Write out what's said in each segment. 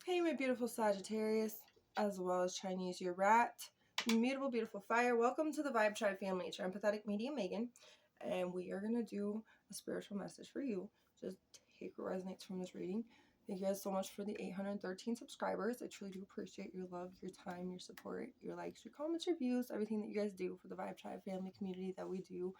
Hey, my beautiful Sagittarius, as well as Chinese your rat, immutable beautiful fire. Welcome to the Vibe Tribe family. It's your empathetic medium, Megan, and we are going to do a spiritual message for you. Just take what resonates from this reading. Thank you guys so much for the 813 subscribers. I truly do appreciate your love, your time, your support, your likes, your comments, your views, everything that you guys do for the Vibe Tribe family community that we do.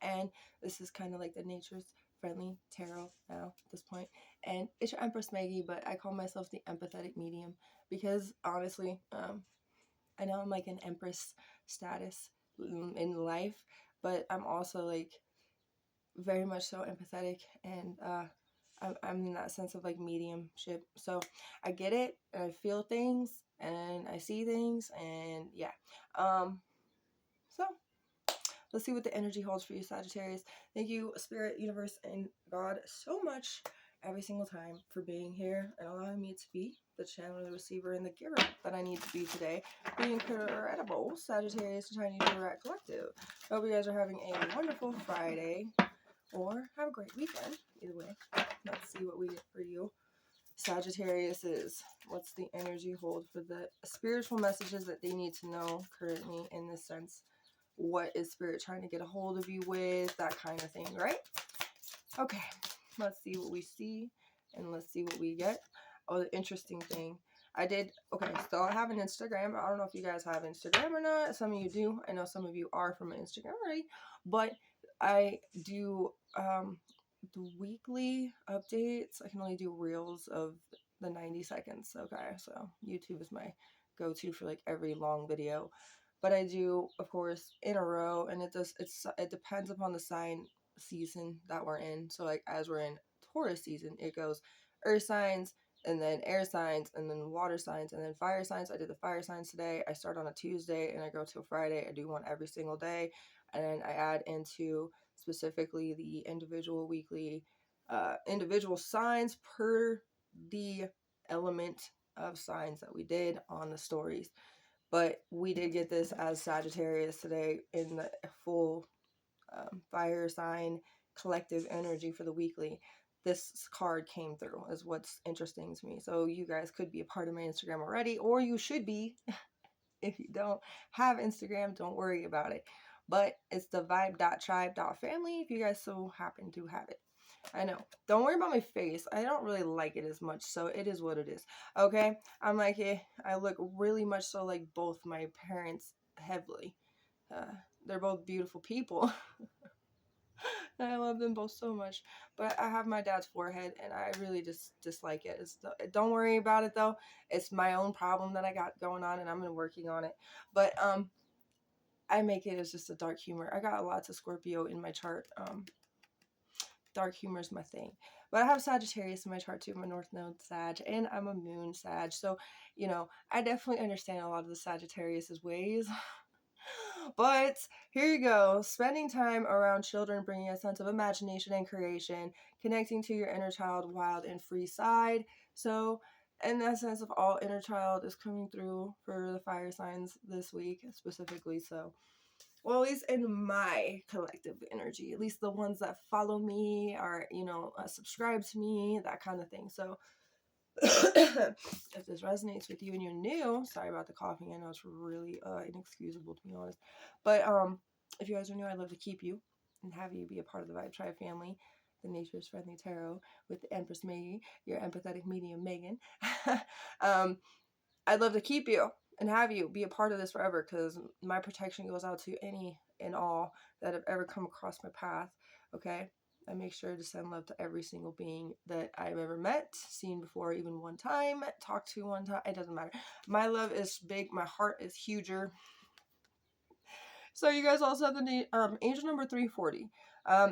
And this is kind of like the nature's friendly tarot now at this point. And it's your Empress Meggy, but I call myself the empathetic medium because honestly, I know I'm like an Empress status in life, but I'm also like very much so empathetic, and I'm in that sense of like mediumship. So I get it, and I feel things, and I see things, and yeah. So let's see what the energy holds for you, Sagittarius. Thank you, Spirit, Universe, and God so much every single time for being here and allowing me to be the channel, the receiver, and the giver that I need to be today. Be incredible, Sagittarius and Chinese Rat Collective. Hope you guys are having a wonderful Friday or have a great weekend. Either way, let's see what we get for you. Sagittarius is, what's the energy hold for the spiritual messages that they need to know currently in this sense? What is Spirit trying to get a hold of you with? That kind of thing, right? Okay, let's see what we see and let's see what we get. Oh, the interesting thing. So I have an Instagram. I don't know if you guys have Instagram or not. Some of you do. I know some of you are from Instagram already. But I do the weekly updates. I can only do reels of the 90 seconds. Okay, so YouTube is my go-to for like every long video. But I do, of course, in a row, and it depends upon the sign season that we're in. So like as we're in Taurus season, it goes earth signs, and then air signs, and then water signs, and then fire signs. I did the fire signs today. I start on a Tuesday and I go till Friday. I do one every single day, and then I add into specifically the individual weekly individual signs per the element of signs that we did on the stories. But we did get this as Sagittarius today in the full fire sign collective energy for the weekly. This card came through is what's interesting to me. So you guys could be a part of my Instagram already, or you should be. If you don't have Instagram, don't worry about it. But it's the vibe.tribe.family if you guys so happen to have it. I know. Don't worry about my face. I don't really like it as much, so it is what it is. Okay? I'm like, I look really much so like both my parents heavily. They're both beautiful people. I love them both so much. But I have my dad's forehead, and I really just dislike it. Don't worry about it, though. It's my own problem that I got going on, and I'm working on it. But I make it as just a dark humor. I got lots of Scorpio in my chart. Dark humor is my thing. But I have Sagittarius in my chart too. I'm a North Node Sag, and I'm a Moon Sag. So, I definitely understand a lot of the Sagittarius's ways. But here you go. Spending time around children, bringing a sense of imagination and creation, connecting to your inner child, wild and free side. So, in that sense of all inner child is coming through for the fire signs this week specifically. So, well, at least in my collective energy, at least the ones that follow me or, subscribe to me, that kind of thing. So if this resonates with you and you're new, sorry about the coughing. I know it's really inexcusable, to be honest. But if you guys are new, I'd love to keep you and have you be a part of the Vibe Tribe family, the Nature's Friendly Tarot with the Empress Meggy, your empathetic medium Megan. I'd love to keep you and have you be a part of this forever, because my protection goes out to any and all that have ever come across my path. Okay, I make sure to send love to every single being that I've ever met, seen before even one time, talked to one time. It doesn't matter. My love is big. My heart is huger. So you guys also have the angel number 340.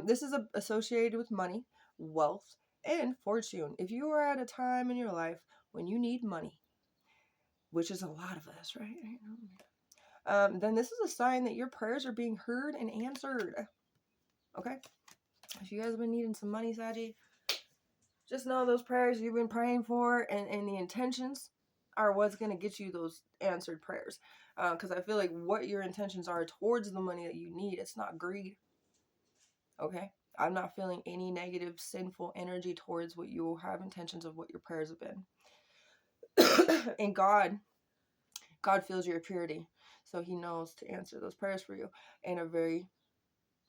This is associated with money, wealth, and fortune. If you are at a time in your life when you need money, which is a lot of us, right? Then this is a sign that your prayers are being heard and answered. Okay? If you guys have been needing some money, Saggy, just know those prayers you've been praying for and the intentions are what's going to get you those answered prayers. Because I feel like what your intentions are towards the money that you need, it's not greed. Okay? I'm not feeling any negative, sinful energy towards what you have intentions of what your prayers have been. And God feels your purity. So he knows to answer those prayers for you in a very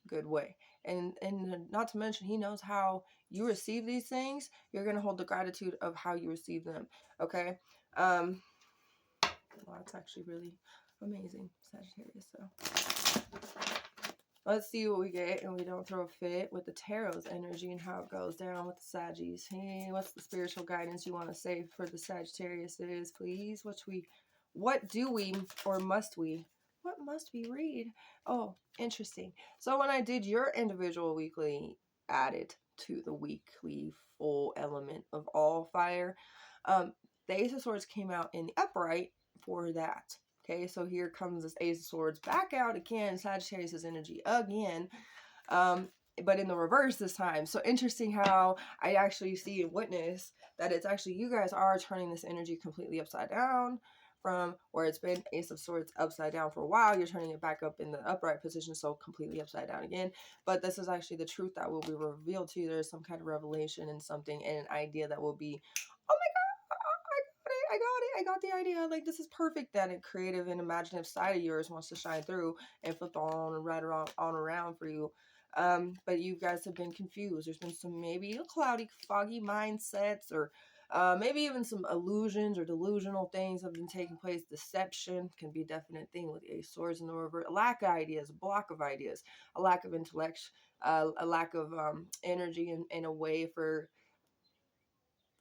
good way. And not to mention, he knows how you receive these things. You're going to hold the gratitude of how you receive them. Okay. Well, that's actually really amazing, Sagittarius. So let's see what we get, and we don't throw a fit with the tarot's energy and how it goes down with the Saggies. Hey, what's the spiritual guidance you want to say for the Sagittarius is, please? What do we, or must we? What must we read? Oh, interesting. So when I did your individual weekly, added to the weekly full element of all fire, the Ace of Swords came out in the upright for that. Okay, so here comes this Ace of Swords back out again, Sagittarius' energy again, but in the reverse this time. So interesting how I actually see and witness that it's actually you guys are turning this energy completely upside down from where it's been Ace of Swords upside down for a while. You're turning it back up in the upright position, so completely upside down again. But this is actually the truth that will be revealed to you. There's some kind of revelation and something and an idea that will be, oh my I got the idea. Like, this is perfect. That a creative and imaginative side of yours wants to shine through and flip on and right around on around for you. But you guys have been confused. There's been some maybe cloudy, foggy mindsets, or maybe even some illusions or delusional things have been taking place. Deception can be a definite thing with the Ace of Swords in the reverse. A lack of ideas, a block of ideas, a lack of intellect, a lack of energy and a way for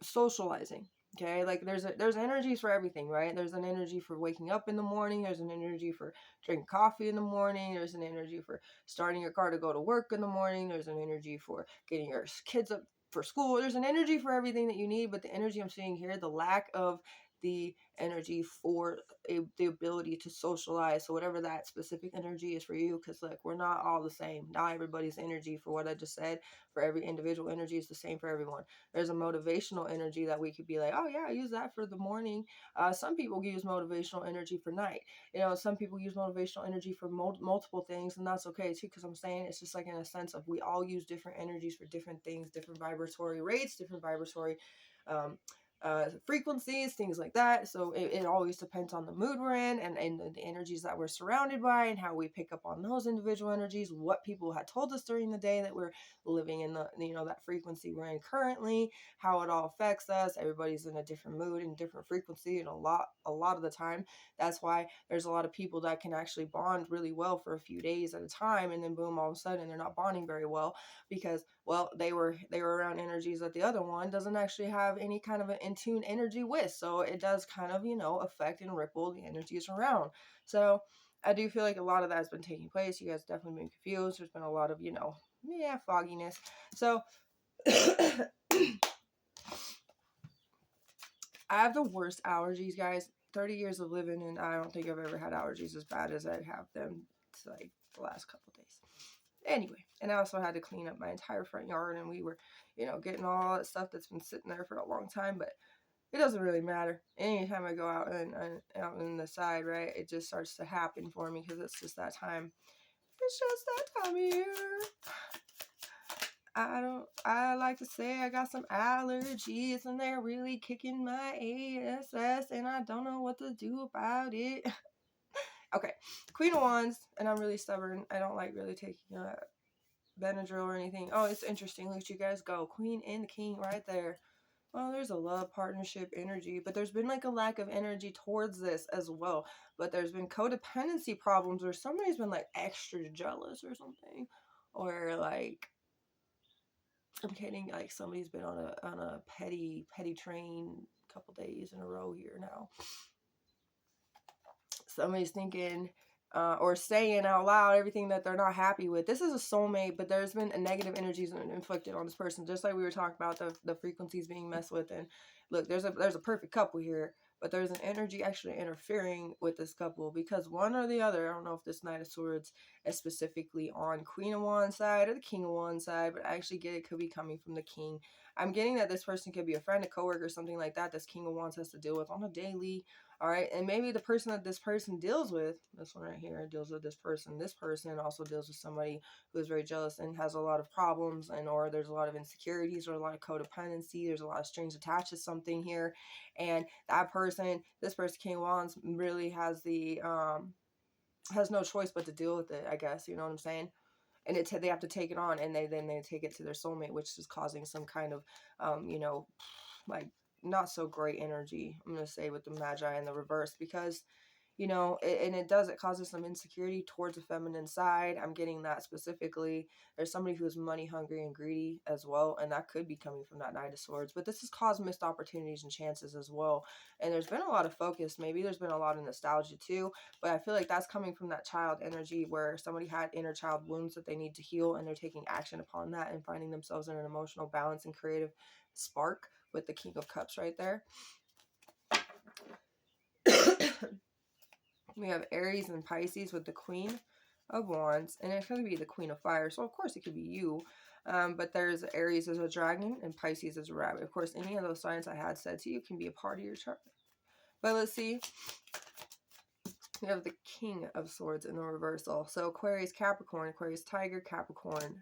socializing. Okay, like there's energies for everything, right? There's an energy for waking up in the morning, there's an energy for drinking coffee in the morning, there's an energy for starting your car to go to work in the morning, there's an energy for getting your kids up for school. There's an energy for everything that you need, but the energy I'm seeing here, the lack of the energy for the ability to socialize. So whatever that specific energy is for you, because look, we're not all the same. Not everybody's energy for what I just said, for every individual energy is the same for everyone. There's a motivational energy that we could be like, oh yeah, I use that for the morning. Some people use motivational energy for night. You know, some people use motivational energy for multiple things, and that's okay too, because I'm saying it's just like in a sense of we all use different energies for different things, different vibratory rates, different vibratory frequencies, things like that. So it always depends on the mood we're in and the energies that we're surrounded by and how we pick up on those individual energies, what people had told us during the day that we're living in the, you know, that frequency we're in currently, how it all affects us. Everybody's in a different mood and different frequency, and a lot of the time that's why there's a lot of people that can actually bond really well for a few days at a time, and then boom, all of a sudden they're not bonding very well because, well, they were around energies that the other one doesn't actually have any kind of an in tune energy with. So it does kind of, you know, affect and ripple the energies around. So I do feel like a lot of that has been taking place. You guys definitely been confused. There's been a lot of, you know, fogginess. So I have the worst allergies, guys. 30 years of living, and I don't think I've ever had allergies as bad as I have them. It's like the last couple days. Anyway, and I also had to clean up my entire front yard, and we were, you know, getting all that stuff that's been sitting there for a long time, but it doesn't really matter. Anytime I go out and out in the side, right, it just starts to happen for me because it's just that time. It's just that time of year. I like to say I got some allergies and they're really kicking my ass and I don't know what to do about it. Okay, Queen of Wands, and I'm really stubborn. I don't like really taking Benadryl or anything. Oh, it's interesting. Look at you guys go. Queen and the King right there. Well, there's a love partnership energy, but there's been like a lack of energy towards this as well. But there's been codependency problems where somebody's been like extra jealous or something, or like I'm kidding, like somebody's been on a petty train a couple days in a row here now. Somebody's thinking or saying out loud everything that they're not happy with. This is a soulmate, but there's been a negative energies inflicted on this person, just like we were talking about the frequencies being messed with. And look, there's a perfect couple here, but there's an energy actually interfering with this couple because one or the other, I don't know if this Knight of Swords is specifically on Queen of Wands side or the King of Wands side, but I actually get it could be coming from the King. I'm getting that this person could be a friend, a coworker, something like that. This King of Wands has to deal with on a daily. All right. And maybe the person that this person deals with, this one right here, deals with this person. This person also deals with somebody who is very jealous and has a lot of problems, and or there's a lot of insecurities or a lot of codependency. There's a lot of strings attached to something here. And that person, this person, King of Wands, really has the, has no choice but to deal with it, I guess. You know what I'm saying? And they have to take it on, and then they take it to their soulmate, which is causing some kind of, you know, like not so great energy, I'm going to say, with the Magi in the reverse, because, you know, it causes some insecurity towards the feminine side. I'm getting that specifically. There's somebody who's money hungry and greedy as well, and that could be coming from that Knight of Swords. But this has caused missed opportunities and chances as well. And there's been a lot of focus. Maybe there's been a lot of nostalgia too, but I feel like that's coming from that child energy where somebody had inner child wounds that they need to heal, and they're taking action upon that and finding themselves in an emotional balance and creative spark with the King of Cups right there. We have Aries and Pisces with the Queen of Wands, and it's going to be the Queen of Fire, so of course it could be you. But there's Aries as a dragon and Pisces as a rabbit. Of course, any of those signs I had said to you can be a part of your chart. But let's see. We have the King of Swords in the reversal. So Aquarius, Capricorn, Aquarius, Tiger, Capricorn,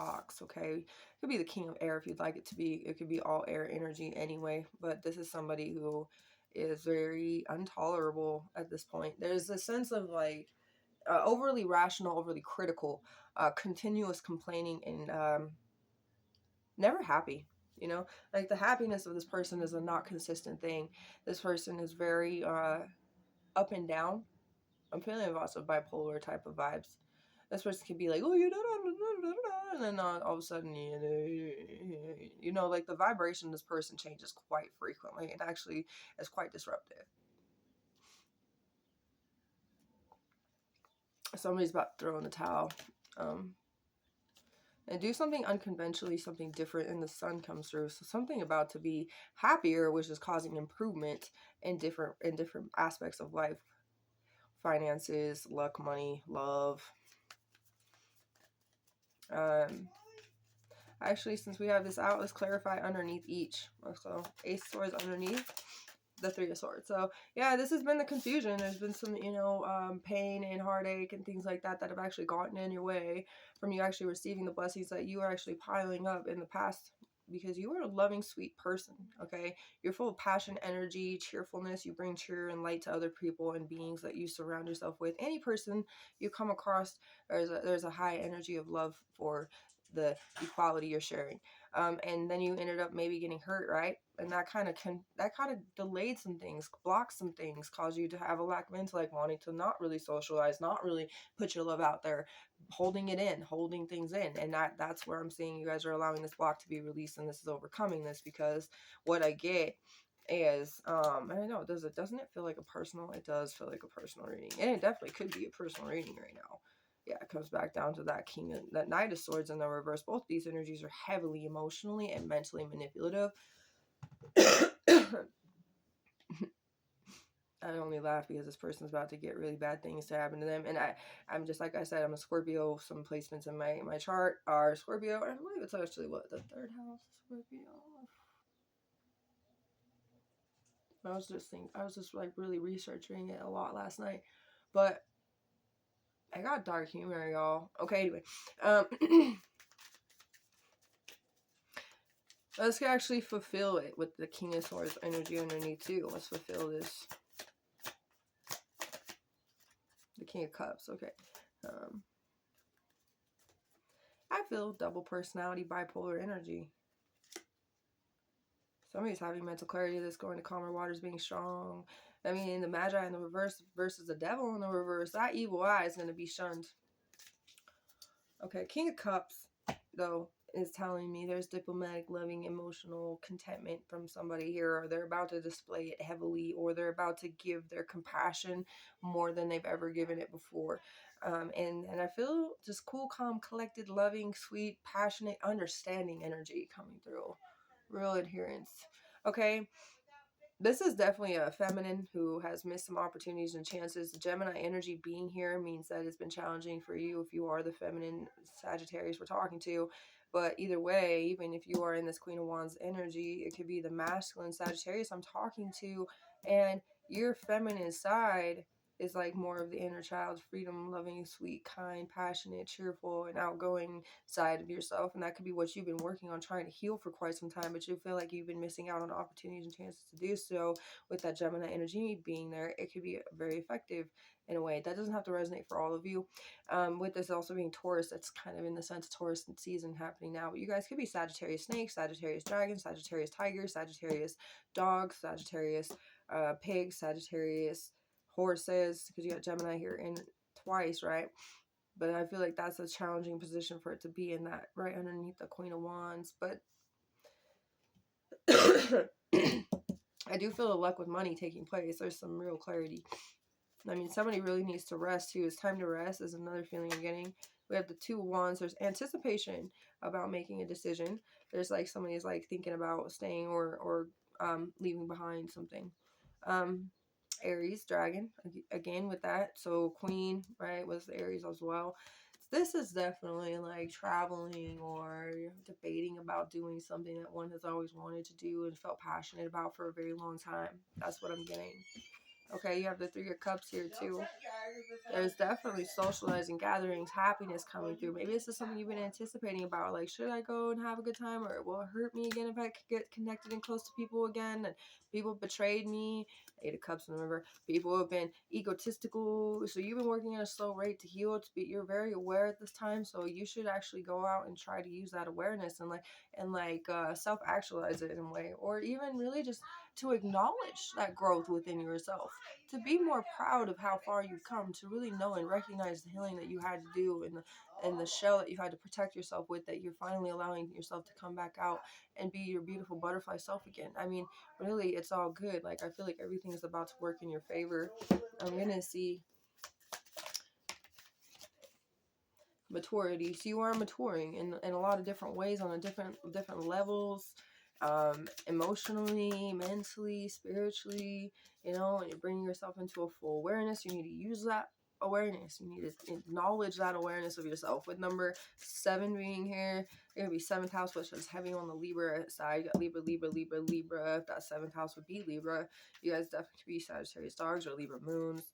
Ox, okay? It could be the King of Air if you'd like it to be. It could be all air energy anyway, but this is somebody who is very intolerable at this point. There's a sense of like overly rational, overly critical, continuous complaining, and never happy. You know, like the happiness of this person is a not consistent thing. This person is very up and down. I'm feeling lots of bipolar type of vibes. This person can be like, oh, you know, and then all of a sudden, you know, like the vibration of this person changes quite frequently. It actually is quite disruptive. Somebody's about to throw in the towel. And do something unconventionally, something different, and the sun comes through. So something about to be happier, which is causing improvement in different aspects of life. Finances, luck, money, love. Actually, since we have this out, let's clarify underneath each. So Ace of Swords underneath the Three of Swords. So yeah, this has been the confusion. There's been some, you know, pain and heartache and things like that that have actually gotten in your way from you actually receiving the blessings that you are actually piling up in the past, because you are a loving, sweet person, okay? You're full of passion, energy, cheerfulness. You bring cheer and light to other people and beings that you surround yourself with. Any person you come across, there's a high energy of love for the equality you're sharing. And then you ended up maybe getting hurt, right? And that kind of delayed some things, blocked some things, caused you to have a lack of intellect, wanting to not really socialize, not really put your love out there, holding it in, holding things in. And that's where I'm seeing you guys are allowing this block to be released, and this is overcoming this, because what I get is I don't know, doesn't it feel like a personal? It does feel like a personal reading, and it definitely could be a personal reading right now. Yeah, it comes back down to that that Knight of Swords in the reverse. Both these energies are heavily emotionally and mentally manipulative. I only laugh because this person's about to get really bad things to happen to them. And I'm just, like I said, I'm a Scorpio. Some placements in my chart are Scorpio. I believe it's actually, what, the third house, Scorpio? I was just like really researching it a lot last night. But I got dark humor, y'all. Okay, anyway. Let's actually fulfill it with the King of Swords energy underneath too. Let's fulfill this. The King of Cups, okay. I feel double personality, bipolar energy. Somebody's having mental clarity that's going to calmer waters, being strong. I mean, the Magi in the reverse versus the Devil in the reverse. That evil eye is going to be shunned. Okay, King of Cups, though, is telling me there's diplomatic, loving, emotional contentment from somebody here, or they're about to display it heavily, or they're about to give their compassion more than they've ever given it before. And I feel just cool, calm, collected, loving, sweet, passionate, understanding energy coming through. Real adherence. Okay. This is definitely a feminine who has missed some opportunities and chances. The Gemini energy being here means that it's been challenging for you if you are the feminine Sagittarius we're talking to. But either way, even if you are in this Queen of Wands energy, it could be the masculine Sagittarius I'm talking to, and your feminine side is like more of the inner child, freedom, loving, sweet, kind, passionate, cheerful, and outgoing side of yourself. And that could be what you've been working on trying to heal for quite some time, but you feel like you've been missing out on opportunities and chances to do so. With that Gemini energy being there, it could be very effective in a way. That doesn't have to resonate for all of you. With this also being Taurus, that's kind of in the sense Taurus season happening now. But you guys could be Sagittarius snake, Sagittarius dragon, Sagittarius tiger, Sagittarius dog, Sagittarius pig, Sagittarius horses, because you got Gemini here in twice, right? But I feel like that's a challenging position for it to be in, that right underneath the Queen of Wands. But I do feel the luck with money taking place. There's some real clarity. I mean, somebody really needs to rest too. It's time to rest is another feeling you're getting. We have the Two of Wands. There's anticipation about making a decision. There's like somebody's like thinking about staying or leaving behind something. Aries, dragon, again with that. So Queen, right, was Aries as well. This is definitely like traveling or debating about doing something that one has always wanted to do and felt passionate about for a very long time. That's what I'm getting. Okay, you have the Three of Cups here too. There's definitely socializing, gatherings, happiness coming through. Maybe this is something you've been anticipating about. Like, should I go and have a good time, or will it hurt me again if I get connected and close to people again? And people betrayed me. Eight of Cups, remember. People have been egotistical. So you've been working at a slow rate to heal. You're very aware at this time. So you should actually go out and try to use that awareness and self-actualize it in a way, or even really just to acknowledge that growth within yourself, to be more proud of how far you've come, to really know and recognize the healing that you had to do and the shell that you had to protect yourself with, that you're finally allowing yourself to come back out and be your beautiful butterfly self again. I mean, really, it's all good. Like, I feel like everything is about to work in your favor. I'm gonna see maturity. So you are maturing in a lot of different ways, on a different levels, emotionally, mentally, spiritually, and you're bringing yourself into a full awareness. You need to use that awareness. You need to acknowledge that awareness of yourself. With number 7 being here, you're gonna be 7th house, which is heavy on the Libra side. You got Libra, Libra, Libra, Libra. If that 7th house would be Libra, you guys definitely could be Sagittarius dogs or Libra moons.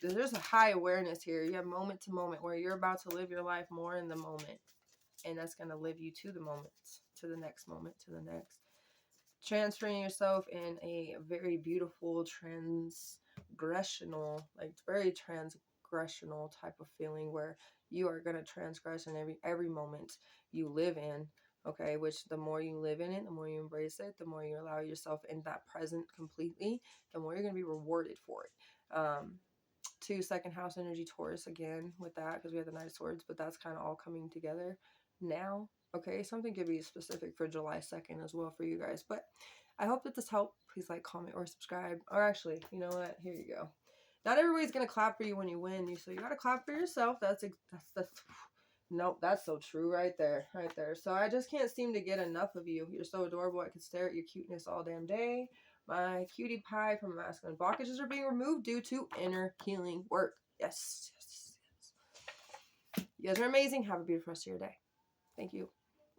There's a high awareness here. You have moment to moment where you're about to live your life more in the moment, and that's going to live you to the moment, to the next moment, to the next, transferring yourself in a very beautiful transgressional, like very transgressional type of feeling, where you are going to transgress in every moment you live in. Okay, which the more you live in it, the more you embrace it, the more you allow yourself in that present completely, the more you're going to be rewarded for it. 2 second house energy, Taurus again with that, because we have the Knight of Swords, but that's kind of all coming together now. Okay, something could be specific for July 2nd as well for you guys. But I hope that this helped. Please like, comment, or subscribe. Or actually, you know what? Here you go. Not everybody's gonna clap for you when you win. So you gotta clap for yourself. That's nope, that's so true right there. So I just can't seem to get enough of you. You're so adorable. I could stare at your cuteness all damn day. My cutie pie from masculine blockages are being removed due to inner healing work. Yes. You guys are amazing. Have a beautiful rest of your day. Thank you.